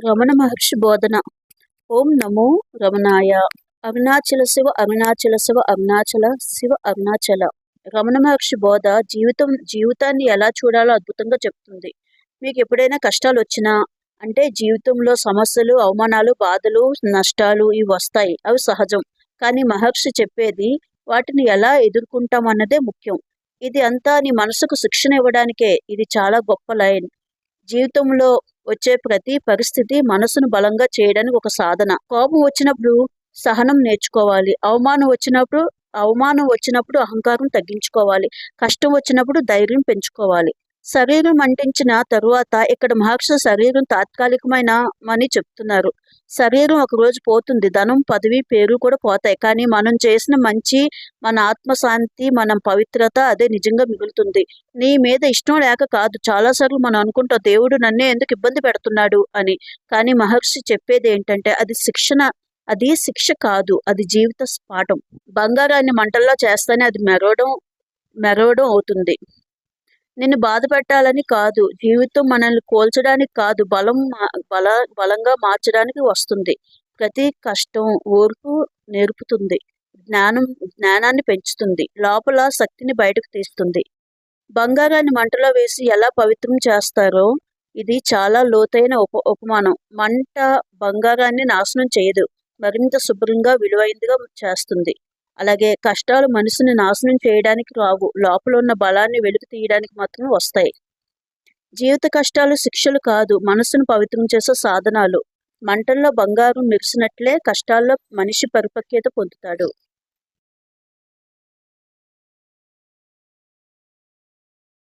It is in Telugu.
రమణ మహర్షి బోధన. ఓం నమో రమణాయ. అరుణాచల శివ అరుణాచల శివ అరుణాచల శివ అరుణాచల. రమణ మహర్షి బోధ జీవితాన్ని ఎలా చూడాలో అద్భుతంగా చెప్తుంది. మీకు ఎప్పుడైనా కష్టాలు వచ్చినా, అంటే జీవితంలో సమస్యలు, అవమానాలు, బాధలు, నష్టాలు ఇవి వస్తాయి. అవి సహజం. కానీ మహర్షి చెప్పేది వాటిని ఎలా ఎదుర్కొంటాం అన్నదే ముఖ్యం. ఇది అంతా నీ మనసుకు శిక్షణ ఇవ్వడానికే. ఇది చాలా గొప్ప లైన్. జీవితంలో వచ్చే ప్రతి పరిస్థితి మనసును బలంగా చేయడానికి ఒక సాధన. కోపం వచ్చినప్పుడు సహనం నేర్చుకోవాలి. అవమానం వచ్చినప్పుడు అహంకారం తగ్గించుకోవాలి. కష్టం వచ్చినప్పుడు ధైర్యం పెంచుకోవాలి. శరీరం అంటించిన తరువాత ఇక్కడ మహర్షి శరీరం తాత్కాలికమైన అని చెప్తున్నారు. శరీరం ఒక రోజు పోతుంది. ధనం, పదవి, పేరు కూడా పోతాయి. కానీ మనం చేసిన మంచి, మన ఆత్మశాంతి, మన పవిత్రత అదే నిజంగా మిగులుతుంది. నీ మీద ఇష్టం లేక కాదు. చాలాసార్లు మనం అనుకుంటాం దేవుడు నన్నే ఎందుకు ఇబ్బంది పెడుతున్నాడు అని. కానీ మహర్షి చెప్పేది ఏంటంటే అది శిక్ష కాదు, అది జీవిత పాఠం. బంగారాన్ని మంటల్లో చేస్తేనే అది మెరవడం అవుతుంది. నిన్ను బాధ పెట్టాలని కాదు, జీవితం మనల్ని కోల్చడానికి కాదు, బలంగా మార్చడానికి వస్తుంది. ప్రతి కష్టం ఓర్పు నేర్పుతుంది, జ్ఞానాన్ని పెంచుతుంది, లోపల శక్తిని బయటకు తీస్తుంది. బంగారాన్ని మంటలో వేసి ఎలా పవిత్రం చేస్తారో ఇది చాలా లోతైన ఉపమానం. మంట బంగారాన్ని నాశనం చేయదు, మరింత శుభ్రంగా విలువైనదిగా చేస్తుంది. అలాగే కష్టాలు మనసుని నాశనం చేయడానికి రావు, లోపల ఉన్న బలాన్ని వెలికి తీయడానికి మాత్రమే వస్తాయి. జీవిత కష్టాలు శిక్షలు కాదు, మనసును పవిత్రం చేసే సాధనాలు. మంటల్లో బంగారం మెరిసినట్లే కష్టాల్లో మనిషి పరిపక్వత పొందుతాడు.